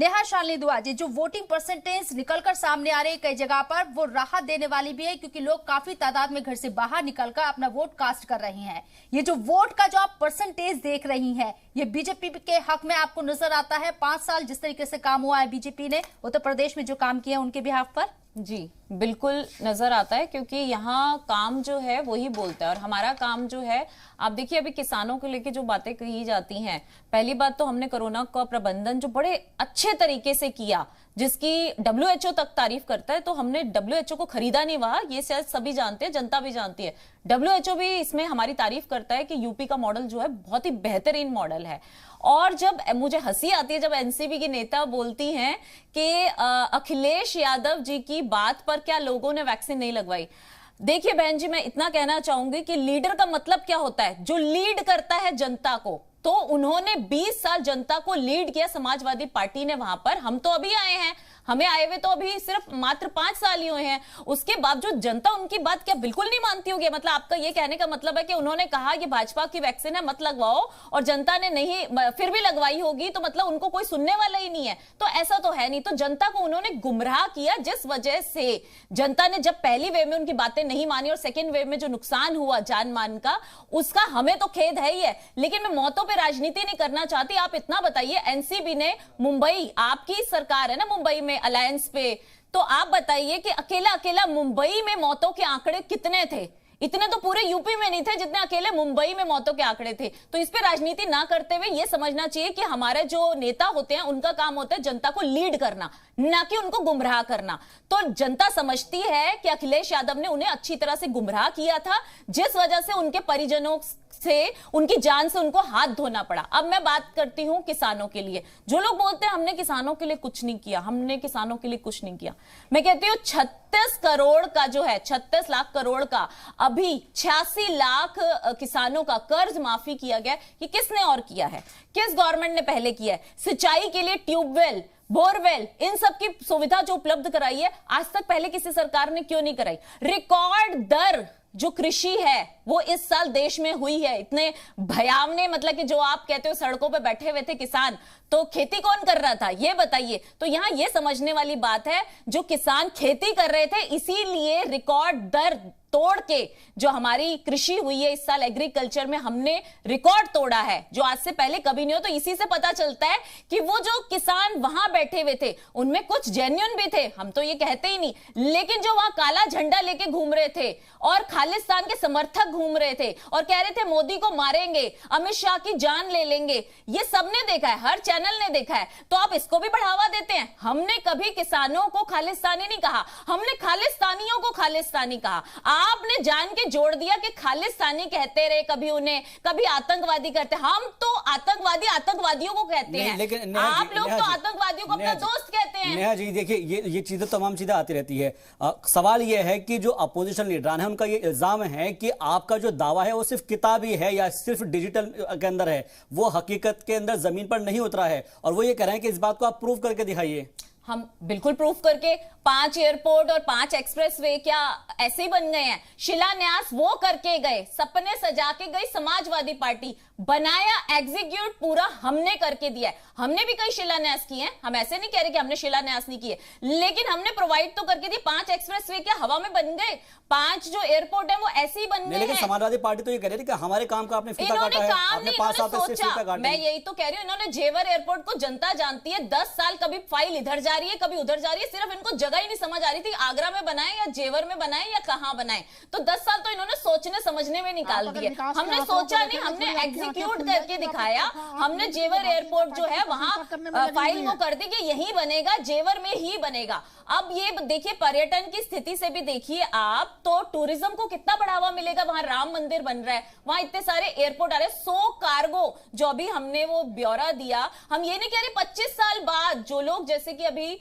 नेहा शालिनी दुआ जी, जो voting percentage निकलकर सामने आ रही है कई जगह पर, वो राहत देने वाली भी है क्योंकि लोग काफी तादाद में घर से बाहर निकलकर अपना वोट कास्ट कर रहे हैं। ये जो वोट का जो आप परसेंटेज देख रही हैं, ये बीजेपी के हक में आपको नजर आता है? 5 साल जिस तरीके से काम हुआ है बीजेपी ने उत्तर प्रदेश में जो काम किया है उनके बिहाफ पर। जी बिल्कुल नजर आता है, क्योंकि यहाँ काम जो है वही बोलता है और हमारा काम जो है, आप देखिए अभी किसानों को लेके जो बातें कही जाती हैं, पहली बात तो हमने कोरोना का प्रबंधन जो बड़े अच्छे तरीके से किया, जिसकी WHO तक तारीफ करता है, तो हमने WHO को खरीदा नहीं वहां, ये शायद सभी जानते हैं, जनता भी जानती है। WHO भी इसमें हमारी तारीफ करता है कि यूपी का मॉडल जो है बहुत ही बेहतरीन मॉडल है। और जब मुझे हंसी आती है जब एनसीपी की नेता बोलती हैं कि अखिलेश यादव जी की बात पर क्या लोगों ने वैक्सीन नहीं लगवाई। देखिए बहन जी, मैं इतना कहना चाहूंगी कि लीडर का मतलब क्या होता है? जो लीड करता है जनता को। तो उन्होंने 20 साल जनता को लीड किया, समाजवादी पार्टी ने वहां पर। हम तो अभी आए हैं, हमें आए हुए तो अभी सिर्फ मात्र 5 साल ही हुए हैं। उसके बावजूद जनता उनकी बात क्या बिल्कुल नहीं मानती होगी? मतलब आपका ये कहने का मतलब है कि उन्होंने कहा कि भाजपा की वैक्सीन है मत लगवाओ, और जनता ने नहीं फिर भी लगवाई होगी, तो मतलब उनको कोई सुनने वाला ही नहीं है? तो ऐसा तो है नहीं। तो जनता को उन्होंने गुमराह किया, जिस वजह से जनता ने जब पहली वेव में उनकी बातें नहीं मानी और सेकेंड वेव में जो नुकसान हुआ जान मान का, उसका हमें तो खेद है ही है। लेकिन मैं मौतों पर राजनीति नहीं करना चाहती। आप इतना बताइए, एनसीबी ने मुंबई, आपकी सरकार है ना मुंबई में अलायंस पे, तो आप बताइए कि अकेला अकेला मुंबई में मौतों के आंकड़े कितने थे? इतने तो पूरे यूपी में नहीं थे जितने अकेले मुंबई में मौतों के आंकड़े थे। तो इस पे राजनीति ना करते हुए ये समझना चाहिए कि हमारे जो नेता होते हैं उनका काम होता है जनता को लीड करना, ना कि उनको गुमराह करना। तो जनता समझती है कि अखिलेश यादव ने उन्हें अच्छी तरह से गुमराह किया था, जिस वजह से उनके परिजनों से, उनकी जान से उनको हाथ धोना पड़ा। अब मैं बात करती हूं किसानों के लिए। जो लोग बोलते हैं हमने किसानों के लिए कुछ नहीं किया, हमने किसानों के लिए कुछ नहीं किया, मैं कहती हूं 36 करोड़ का जो है, 36 लाख करोड़ का अभी 86 लाख किसानों का कर्ज माफी किया गया। ये किसने और किया है? किस गवर्नमेंट ने पहले किया है? सिंचाई के लिए ट्यूबवेल, बोरवेल, इन सब की सुविधा जो उपलब्ध कराई है, आज तक पहले किसी सरकार ने क्यों नहीं कराई? रिकॉर्ड दर जो कृषि है वो इस साल देश में हुई है। इतने भयावने, मतलब कि जो आप कहते हो सड़कों पे बैठे हुए थे किसान, तो खेती कौन कर रहा था ये बताइए? तो यहां ये समझने वाली बात है, जो किसान खेती कर रहे थे, इसीलिए रिकॉर्ड दर तोड़ के जो हमारी कृषि हुई है इस साल, एग्रीकल्चर में हमने रिकॉर्ड तोड़ा है, जो आज से पहले कभी नहीं हो। तो इसी से पता चलता है कि वो जो किसान वहां बैठे हुए थे उनमें कुछ जेन्युइन भी थे, हम तो ये कहते ही नहीं, लेकिन जो वहां काला झंडा लेके घूम रहे थे और खालिस्तान के समर्थक घूम रहे थे और कह रहे थे मोदी को मारेंगे, अमित शाह की जान ले लेंगे, ये सबने देखा है, हर चैनल ने देखा है। तो आप इसको भी बढ़ावा देते हैं। हमने कभी किसानों को खालिस्तानी नहीं कहा, हमने खालिस्तानियों को खालिस्तानी कहा। आपने जान के जोड़ दिया कि खालिस्तानी कहते रहे, कभी उन्हें, कभी आतंकवादी कहते। हम तो आतंकवादी आतंकवादियों को कहते हैं, लेकिन आप लोग तो आतंकवादियों को अपना दोस्त कहते हैं। नेहा जी देखिए, ये चीजें तमाम चीजें आती रहती है। सवाल ये है कि जो अपोजिशन लीडर है उनका ये इल्जाम है कि आपका जो दावा है वो सिर्फ किताबी है या सिर्फ डिजिटल के अंदर है, वो हकीकत के अंदर जमीन पर नहीं उतरा है, और वो ये कह रहे हैं कि इस बात को आप प्रूव करके दिखाइए। हम बिल्कुल प्रूफ करके, 5 एयरपोर्ट और 5 एक्सप्रेसवे क्या ऐसे ही बन गए हैं? शिलान्यास वो करके गए, सपने सजा के गई समाजवादी पार्टी, बनाया, एग्जीक्यूट पूरा हमने करके दिया है। हमने भी कई शिलान्यास किए हैं, हम ऐसे नहीं कह रहे कि हमने शिलान्यास नहीं किए, लेकिन हमने प्रोवाइड तो करके दिए। 5 एक्सप्रेसवे क्या हवा में बन गए? 5 जो एयरपोर्ट है वो ऐसे ही बन गए। लेकिन समाजवादी पार्टी तो ये कह रही थी कि हमारे काम का आपने फीता काटा है, आपने 5 साल से फीता काटा। मैं यही तो कह रही हूं, इन्होंने जेवर एयरपोर्ट को जनता जानती है, 10 साल कभी फाइल इधर जा रही है कभी उधर जा रही है, सिर्फ इनको जगह ही नहीं समझ आ रही थी आगरा में बनाए या जेवर में बनाए या कहां बनाए। तो 10 साल तो इन्होंने सोचने समझने में निकाल दिए। हमने सोचा नहीं, हमने एग्जीक्यूट करके दिखाया। हमने जेवर एयरपोर्ट जो है वहां फाइल वो कर दी कि यही बनेगा, जेवर में ही बनेगा। अब ये देखिए पर्यटन की स्थिति से भी देखिए आप, तो टूरिज्म को कितना बढ़ावा मिलेगा। वहां राम मंदिर बन रहा है, वहां इतने सारे एयरपोर्ट आ रहे हैं, 100 कार्गो जो अभी हमने वो ब्यौरा दिया। हम ये नहीं कह रहे 25 साल बाद जो लोग, जैसे कि अभी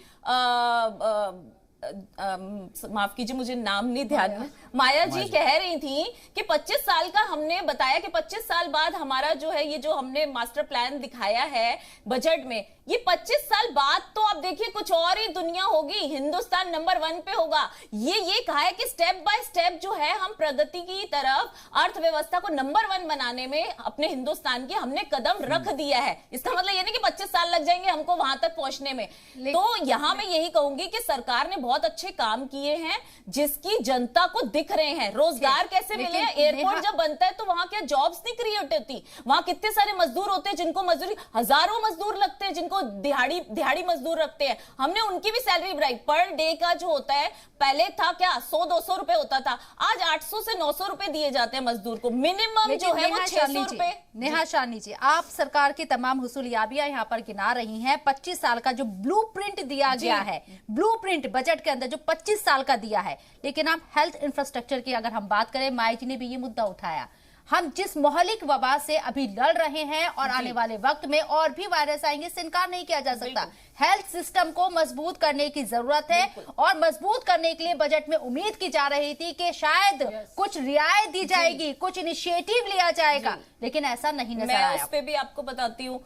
माफ कीजिए मुझे नाम नहीं ध्यान में, माया जी कह रही थी कि 25 साल का हमने बताया कि 25 साल बाद हमारा जो है ये जो हमने मास्टर प्लान दिखाया है बजट में, ये 25 साल बाद तो आप देखिए कुछ और ही दुनिया होगी, हिंदुस्तान नंबर 1 पे होगा। ये कहा है कि स्टेप बाय स्टेप जो है हम प्रगति की तरफ, अर्थव्यवस्था को नंबर 1 बनाने में अपने हिंदुस्तान की हमने कदम रख दिया है। इसका मतलब ये नहीं कि 25 साल लग जाएंगे हमको वहां तक पहुंचने में। तो यहां मैं यही कहूंगी कि सरकार ने बहुत अच्छे काम किए हैं जिसकी जनता को दिख रहे हैं। रोजगार कैसे मिले, एयरपोर्ट जब बनता है तो वहां क्या जॉब्स नहीं क्रिएट होती, वहां कितने सारे मजदूर होते हैं जिनको मजदूरी, हजारों मजदूर लगते हैं जिनको दिहाड़ी मजदूर रखते हैं, हमने उनकी भी सैलरी बढ़ाई। पर डे का जो होता है, पहले था क्या 100-200 रुपए होता था, आज 800 से 900 रुपए दिए जाते हैं मजदूर को, मिनिमम जो है वो 600 रुपए। नेहा शानी जी, आप सरकार की तमाम हुसूलियाबियां यहाँ पर गिना रही हैं। 25 साल का जो ब्लूप्रिंट दिया गया है, ब्लूप्रिंट बजट के अंदर जो 25 साल का दिया है, लेकिन आप हेल्थ इंफ्रास्ट्रक्चर की अगर हम बात करें, माया जी ने भी ये मुद्दा उठाया, हम जिस मोहलिक वबा से अभी लड़ रहे हैं और आने वाले वक्त में और भी वायरस आएंगे, इससे इनकार नहीं किया जा सकता। हेल्थ सिस्टम को मजबूत करने की जरूरत है और मजबूत करने के लिए बजट में उम्मीद की जा रही थी कि शायद कुछ रियायत दी जाएगी, कुछ इनिशिएटिव लिया जाएगा, लेकिन ऐसा नहीं नजर आया। मैं उस पे भी आपको बताती हूँ,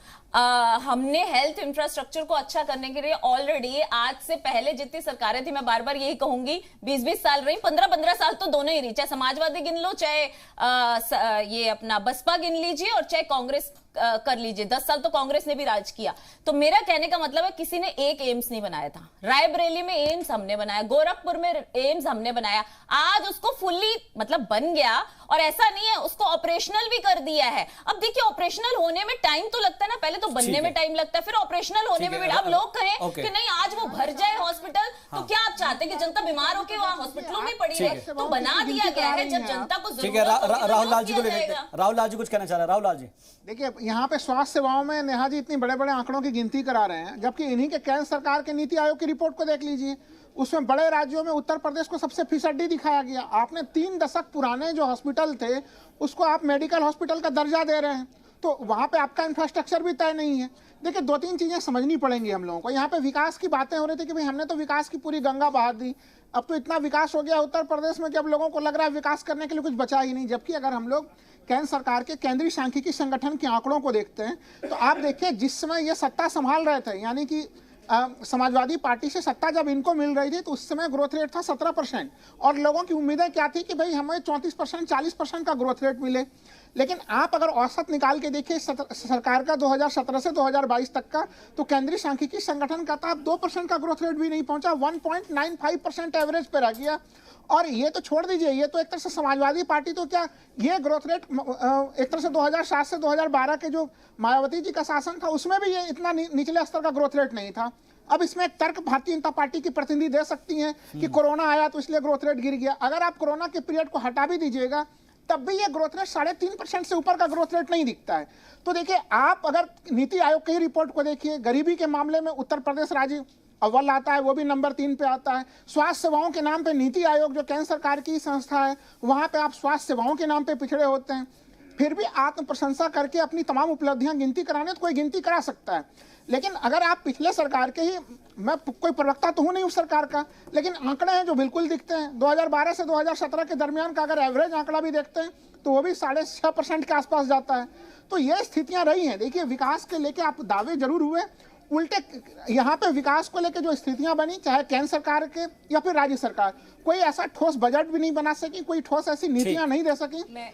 हमने हेल्थ इंफ्रास्ट्रक्चर को अच्छा करने के लिए ऑलरेडी आज से पहले जितनी सरकारें थी, मैं बार बार यही कहूंगी, 20-20 साल रही, 15-15 साल तो दोनों ही रही, चाहे समाजवादी गिन लो, चाहे ये अपना बसपा गिन लीजिए और चाहे कांग्रेस कर लीजिए, 10 साल तो कांग्रेस ने भी राज किया। तो मेरा कहने का मतलब है किसी ने एक एम्स नहीं बनाया था, रायबरेली में एम्स हमने बनाया, गोरखपुर में एम्स हमने बनाया, आज उसको फुल्ली मतलब बन गया और ऐसा नहीं है उसको ऑपरेशनल भी कर दिया है। अब देखिए ऑपरेशनल होने में टाइम तो लगता है ना, पहले तो बनने में टाइम लगता है, फिर ऑपरेशनल होने में भी। अब लोग कहें कि नहीं आज वो भर जाए हॉस्पिटल, तो क्या आप चाहते हैं कि जनता बीमार होकर वहां हॉस्पिटलों में पड़ी रहे? तो बना दिया गया है, जब जनता को ठीक है। राहुल लाल जी को ले लेते हैं, राहुल लाल जी कुछ कहना चाह रहे हैं। राहुल लाल जी देखिए, यहाँ पे स्वास्थ्य सेवाओं में नेहा जी इतनी बड़े बड़े आंकड़ों की गिनती करा रहे हैं, जबकि इन्हीं के केंद्र सरकार के नीति आयोग की रिपोर्ट को देख लीजिए, उसमें बड़े राज्यों में उत्तर प्रदेश को सबसे फीसदी दिखाया गया। आपने 3 दशक पुराने जो हॉस्पिटल थे उसको आप मेडिकल हॉस्पिटल का दर्जा दे रहे हैं, तो वहाँ पे आपका इंफ्रास्ट्रक्चर भी तय नहीं है। देखिए 2-3 चीजें समझनी पड़ेंगी हम लोगों को। यहाँ पे विकास की बातें हो रही थी कि भाई हमने तो विकास की पूरी गंगा बहा दी, अब तो इतना विकास हो गया उत्तर प्रदेश में कि अब लोगों को लग रहा है विकास करने के लिए कुछ बचा ही नहीं। जबकि अगर हम लोग केंद्र सरकार के केंद्रीय सांख्यिकी संगठन के आंकड़ों को देखते हैं तो आप देखिए जिस समय ये सत्ता संभाल रहे थे, यानी कि समाजवादी पार्टी से सत्ता जब इनको मिल रही थी तो उस समय ग्रोथ रेट था 17% और लोगों की उम्मीदें क्या थी कि भाई हमें 34% 40% का ग्रोथ रेट मिले। लेकिन आप अगर औसत निकाल के देखिए सरकार का 2017 से 2022 तक का, तो केंद्रीय सांख्यिकी संगठन का था 2% का ग्रोथ रेट भी नहीं पहुंचा, 1.95% एवरेज पे रह गया। और ये तो छोड़ दीजिए, ये तो एक तरह से समाजवादी पार्टी तो क्या ये ग्रोथ रेट एक तरह से 2007 से 2012 के जो मायावती जी का शासन था उसमें भी ये इतना निचले स्तर का ग्रोथ रेट नहीं था। अब इसमें एक तर्क भारतीय जनता पार्टी की प्रतिनिधि दे सकती हैं कि कोरोना आया तो इसलिए ग्रोथ रेट गिर गया। अगर आप कोरोना के पीरियड को हटा भी दीजिएगा तब भी ये ग्रोथ रेट 3.5% से ऊपर का ग्रोथ रेट नहीं दिखता है। तो देखिए, आप अगर नीति आयोग की रिपोर्ट को देखिए, गरीबी के मामले में उत्तर प्रदेश राज्य अव्वल आता है, वो भी नंबर 3 पे आता है। स्वास्थ्य सेवाओं के नाम पे नीति आयोग जो केंद्र सरकार की संस्था है, वहां पे आप स्वास्थ्य सेवाओं के नाम पे पिछड़े होते हैं। फिर भी आत्म प्रशंसा करके अपनी तमाम उपलब्धियां गिनती कराने तो कोई गिनती करा सकता है, लेकिन अगर आप पिछले सरकार के ही, मैं कोई प्रवक्ता तो हूं नहीं उस सरकार का, लेकिन आंकड़े हैं जो बिल्कुल दिखते हैं। 2012 से 2017 के दरमियान का अगर एवरेज आंकड़ा भी देखते हैं तो वो भी 6.5% के आसपास जाता है। तो ये स्थितियां रही हैं। देखिए, विकास के लेके आप दावे जरूर हुए, उल्टे यहाँ पे विकास को लेकर जो स्थितियां बनी, चाहे केंद्र सरकार के या फिर राज्य सरकार, कोई ऐसा ठोस बजट भी नहीं बना सकी, कोई ठोस ऐसी नीतियां नहीं दे सकी